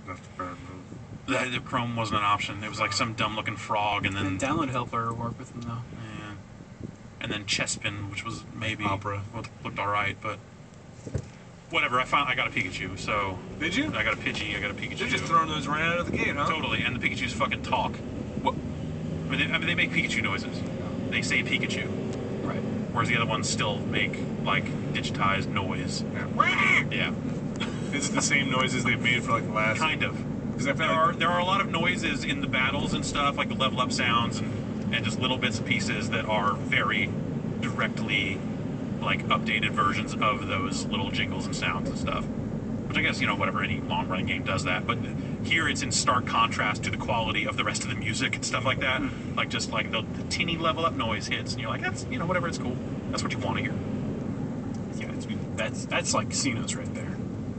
That's fair enough. The Chrome wasn't an option. It was like some dumb-looking frog, and then the download helper worked with them though. Yeah. And then Chespin, which was maybe Opera looked all right, but whatever. I got a Pikachu, so did you? I got a Pidgey. I got a Pikachu. You're just throwing those right out of the gate, huh? Totally, and the Pikachu's fucking talk. What? I mean, they make Pikachu noises. They say Pikachu. Right. Whereas the other ones still make like digitized noise. Yeah. Is it the same noises they've made for like the last? Kind of. Because there are a lot of noises in the battles and stuff, like the level up sounds and just little bits and pieces that are very directly like updated versions of those little jingles and sounds and stuff. Which I guess, whatever, any long running game does that. But here it's in stark contrast to the quality of the rest of the music and stuff like that. Like just like the teeny level up noise hits and you're like, that's whatever, it's cool. That's what you want to hear. Yeah, that's like C notes right there.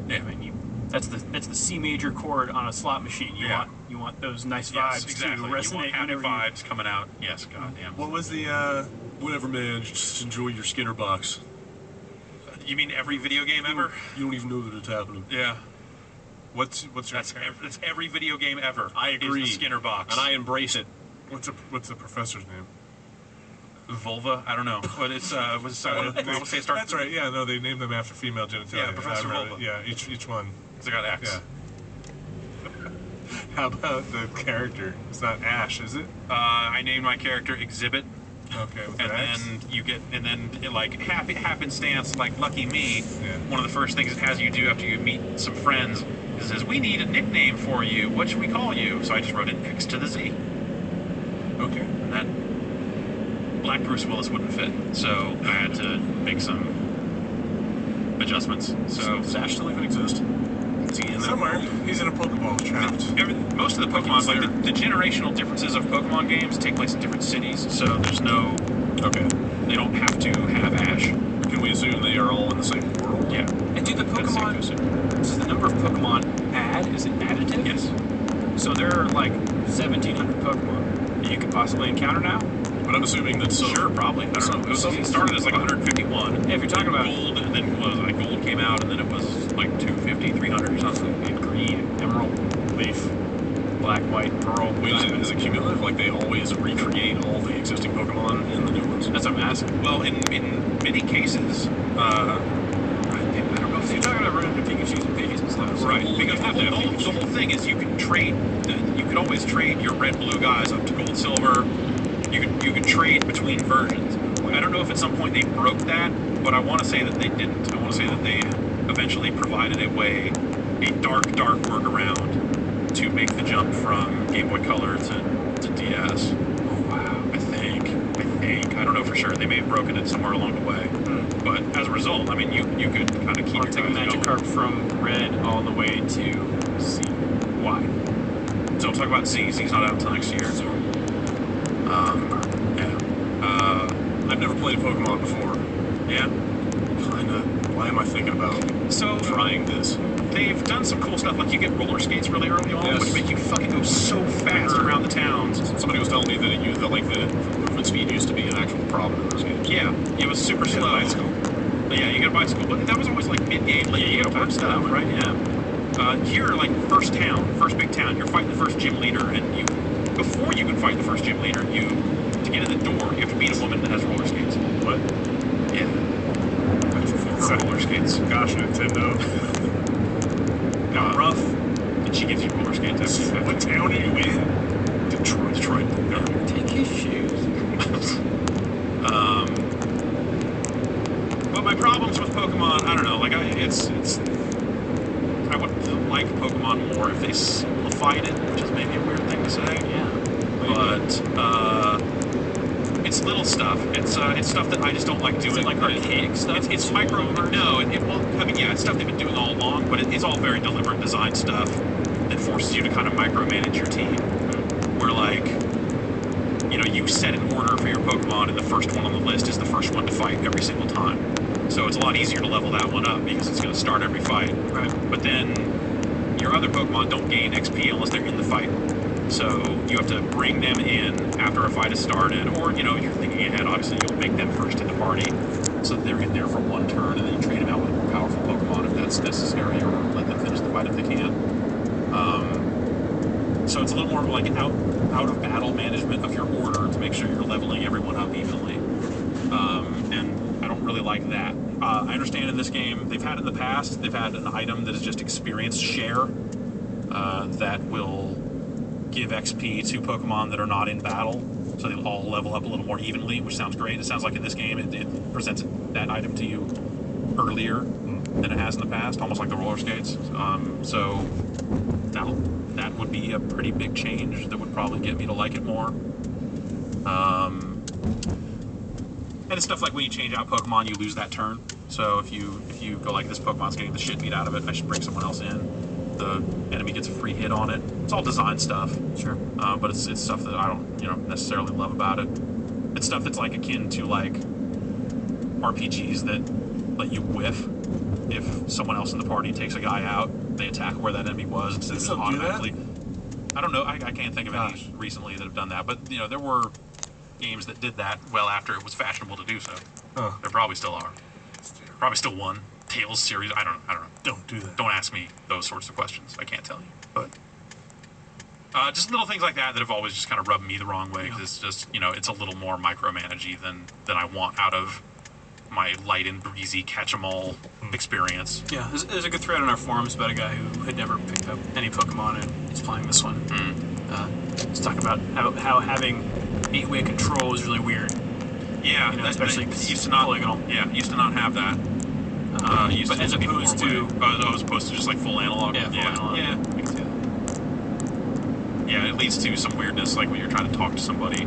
Yeah. I mean, that's the C major chord on a slot machine. You want those nice vibes exactly. to resonate. You want happy vibes coming out. Yes, goddamn. What was the whatever, man? Just enjoy your Skinner box. You mean every video game ever? You don't even know that it's happening. Yeah. What's your that's every video game ever. I agree. Is the Skinner box, and I embrace it. What's the professor's name? Vulva? I don't know, but it's I want to say it starts. That's right. Yeah, no, they named them after female genitalia. Yeah, Professor Vulva. Yeah, each one. It's got X. Yeah. How about the character? It's not Ash, is it? I named my character Exhibit. Okay, with and X? then like happenstance, like lucky me. Yeah. One of the first things it has you do after you meet some friends is it says, "We need a nickname for you. What should we call you?" So I just wrote in X to the Z. Okay. And that Black Bruce Willis wouldn't fit, so I had to make some adjustments. So does Ash still even exist? Is he in somewhere? He's in a Pokeball trapped. Most of the Pokemon, like the generational differences of Pokemon games, take place in different cities. So there's no. Okay. They don't have to have Ash. Can we assume they are all in the same world? Yeah. And do the Pokemon? Does the number of Pokemon add? Is it additive? Yes. So there are like 1,700 Pokemon that you could possibly encounter now. But I'm assuming that sure, probably. I don't know. It started as like 151. Yeah, if you're talking about gold, and then gold came out, and then it was like 250, 300 or something. And green, emerald, leaf, black, white, pearl. Wait, is it cumulative? Like they always recreate all the existing Pokemon in the new ones? That's what I'm asking. Well, in many cases, I don't know if you're talking about running into Pikachu's and Pidgeys and stuff. Right, because the whole thing is you can trade. You could always trade your red blue guys up to gold silver. You could trade between versions. I don't know if at some point they broke that, but I want to say that they didn't. I want to say that they eventually provided a dark workaround to make the jump from Game Boy Color to DS. Oh wow! I think. I don't know for sure. They may have broken it somewhere along the way. But as a result, I mean, you could kind of keep your take a Magikarp from red all the way to C. Y. So talk about Z. Z's not out until next year. So. I've never played Pokemon before. Yeah? Kinda. Why am I thinking about trying this? They've done some cool stuff, like you get roller skates really early on, which make you fucking go so fast around the towns. Somebody was telling me that the movement speed used to be an actual problem in those games. Yeah, it was super slow. Bicycle. Yeah, you get a bicycle, but that was always like mid-game. Like, you gotta work stuff, right? Yeah. Here, like first big town, you're fighting the first gym leader, and before you can fight the first gym leader, to get in the door, you have to meet a woman that has roller skates. What? Yeah. For roller skates. Gosh, Nintendo. Got rough. And she gives you roller skates. What town are you in? Detroit. No. Take his shoes. But my problems with Pokemon, I don't know. Like I would like Pokemon more if they simplified it, which is maybe a weird thing to say. Yeah. But it's little stuff. It's stuff that I just don't like doing. Is it like archaic stuff? It's micro. No, it's stuff they've been doing all along, but it's all very deliberate design stuff that forces you to kind of micromanage your team. Where you set an order for your Pokemon, and the first one on the list is the first one to fight every single time. So it's a lot easier to level that one up because it's going to start every fight. Right. But then your other Pokemon don't gain XP unless they're in the fight. So you have to bring them in after a fight has started, or you're thinking ahead. Obviously, you'll make them first in the party, so that they're in there for one turn, and then you trade them out with more powerful Pokemon if that's necessary, or let them finish the fight if they can. So it's a little more like out of battle management of your order to make sure you're leveling everyone up evenly. And I don't really like that. I understand in this game they've had in the past they've had an item that is just experience share that will give XP to Pokemon that are not in battle, so they'll all level up a little more evenly, which sounds great. It sounds like in this game it presents that item to you earlier than it has in the past, almost like the roller skates. So that would be a pretty big change that would probably get me to like it more. And it's stuff like when you change out Pokemon, you lose that turn. So if you go like, this Pokemon's getting the shit beat out of it, I should bring someone else in. The enemy gets a free hit on it. It's all design stuff. Sure. But it's stuff that I don't necessarily love about it. It's stuff that's like akin to like RPGs that let you whiff. If someone else in the party takes a guy out, they attack where that enemy was instead of just automatically. I don't know. I can't think of any recently that have done that. But there were games that did that well after it was fashionable to do so. There probably still are. Probably still one. Tales series. I don't know. Don't do that. Don't ask me those sorts of questions. I can't tell you. But just little things like that have always just kind of rubbed me the wrong way. Because it's just it's a little more micromanagey than I want out of my light and breezy catch-em-all experience. Yeah, there's a good thread on our forums about a guy who had never picked up any Pokemon and is playing this one. He's talking about how having 8-way control is really weird. Yeah, especially because used to not polygonal. Yeah, used to not have that. But as opposed to just like full analog. Yeah, full analog. Yeah, I can see that. Yeah, it leads to some weirdness, like when you're trying to talk to somebody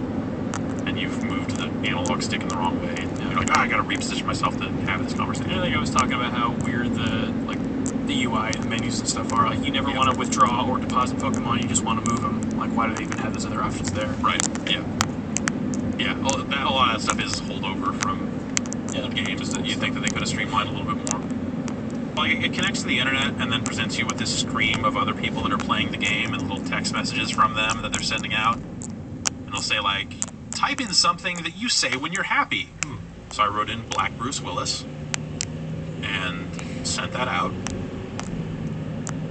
and you've moved the analog stick in the wrong way. And you're like, I gotta reposition myself to have this conversation. I think I was talking about how weird the UI and the menus and stuff are. Like, you never want to withdraw or deposit Pokemon, you just want to move them. Like, why do they even have those other options there? Right, yeah. Yeah, a lot of that stuff is holdover from old games that you think that they could have streamlined a little bit more. Like, it connects to the internet and then presents you with this stream of other people that are playing the game and little text messages from them that they're sending out. And they'll say, like, type in something that you say when you're happy. So I wrote in Black Bruce Willis and sent that out.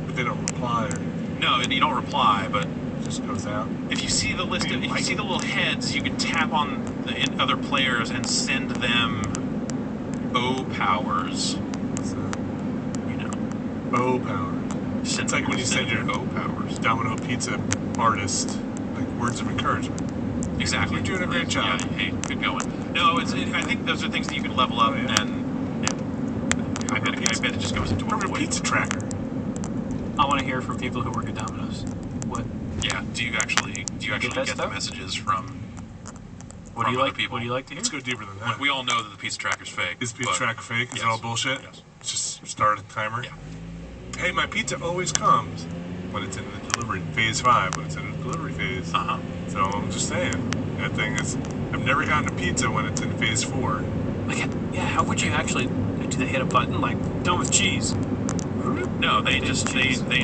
But they don't reply. No, you don't reply, but It just goes out. if you see the list of, if you see the little heads, you can tap on the other players and send them O powers. What's that? O power. It's like when you send your O powers. Domino Pizza artist like words of encouragement. Exactly. You're doing a great job. Yeah, hey, good going. No, I think those are things that you can level up, and I bet it just goes into a void. Pizza tracker. I want to hear from people who work at Domino's. What? Yeah. Do you actually get the messages from? What do you like? People? What do you like to hear? Let's go deeper than that. We all know that the pizza tracker's fake. Is pizza tracker fake? Is it all bullshit? Yes. Just start a timer? Yeah. Hey, my pizza always comes when it's in the delivery phase 5, when it's in the delivery phase. So I'm just saying, that thing is, I've never gotten a pizza when it's in phase 4. Like, yeah, how would you actually, do they hit a button like, done with cheese? No, they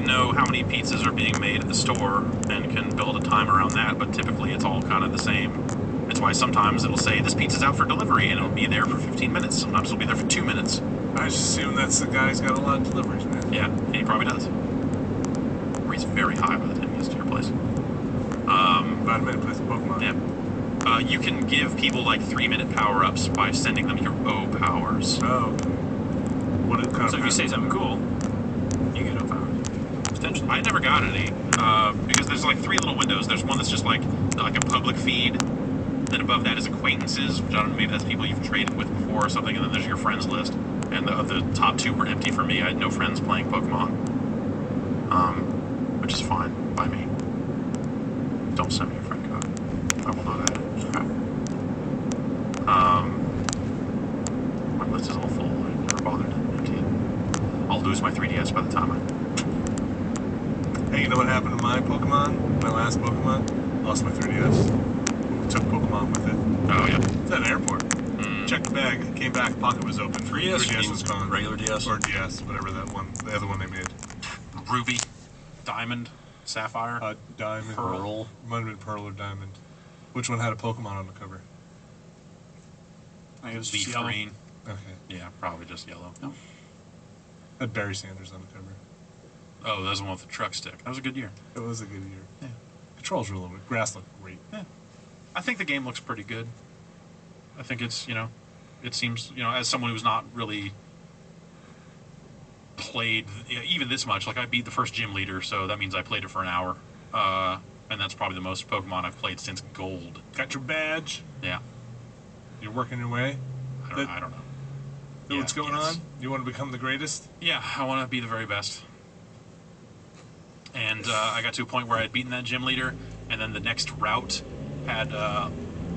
know how many pizzas are being made at the store and can build a time around that, but typically it's all kind of the same. That's why sometimes it'll say, this pizza's out for delivery, and it'll be there for 15 minutes. Sometimes it'll be there for 2 minutes. I just assume that's the guy's got a lot of deliveries, man. Yeah, he probably does. Or he's very high by the time he gets to your place. About a minute plays Pokemon. Yeah. You can give people like 3-minute power-ups by sending them your O powers. Oh. What kind So if you say something cool, you get O powers. Potentially. I never got any, because there's like 3 little windows. There's one that's just like a public feed. Then above that is acquaintances, which I don't know, maybe that's people you've traded with before or something, and then there's your friends list. And the top 2 were empty for me. I had no friends playing Pokemon. Which is fine by me. Don't send me a friend code. I will not add it. Okay. My list is all full. I never bothered to empty it. I'll lose my 3DS by the time Hey, you know what happened to my Pokemon? My last Pokemon? Lost my 3DS. Took Pokemon with it. Oh, yeah. It's at an airport. Checked the bag, came back, pocket was open. 3DS was gone. regular DS? Or DS, whatever that one, the other one they made. Ruby, Diamond, Sapphire, Diamond, Pearl. Might have been Pearl or Diamond. Which one had a Pokemon on the cover? I think it was Leaf yellow. Green. Okay. Yeah, probably just yellow. No. Had Barry Sanders on the cover. Oh, that was the one with the truck stick. That was a good year. It was a good year. controls are a little bit. Grass look great. I think the game looks pretty good. I think it's, it seems, as someone who's not really played even this much, like I beat the first gym leader, so that means I played it for an hour. And that's probably the most Pokemon I've played since Gold. Got your badge. Yeah. You're working your way. I don't know. Know what's going yes. on? You want to become the greatest? Yeah, I want to be the very best. And I got to a point where I'd beaten that gym leader, and then the next route had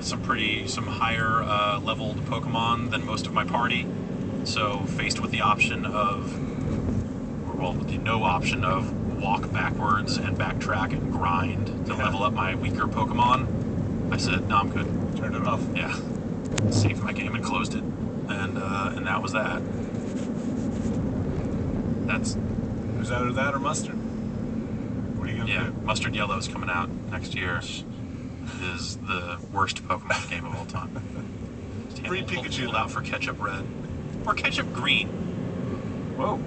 some higher leveled Pokemon than most of my party. So faced with the option of, the no option of walk backwards and backtrack and grind to level up my weaker Pokemon, I said, no, I'm good. Turned it off. Yeah. Saved my game and closed it. And that was that. That's... It was either that or mustard. What are you going to do? Mustard Yellow is coming out next year. It is the worst Pokemon game of all time. Free Pikachu. Hold out for Ketchup Red. Or Ketchup Green. Whoa. Yeah.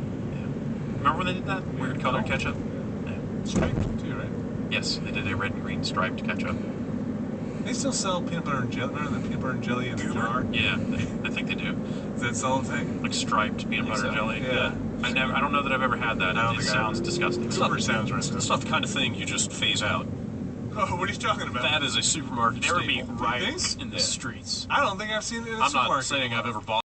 Remember when they did that? Weird color ketchup? Yeah. Striped too, right? Yes, they did a red and green striped ketchup. They still sell peanut butter and jelly. Remember the peanut butter and jelly in the jar? Yeah, I think they do. Is that still a thing? Like striped peanut butter so. jelly. Yeah. I don't know that I've ever had that. It sounds disgusting. Super sounds right. It's not the kind of thing you just phase out. Oh, what are you talking about? That is a supermarket There would be staple. riots think? in the streets. I don't think I've seen it in a I'm supermarket. not saying I've ever bought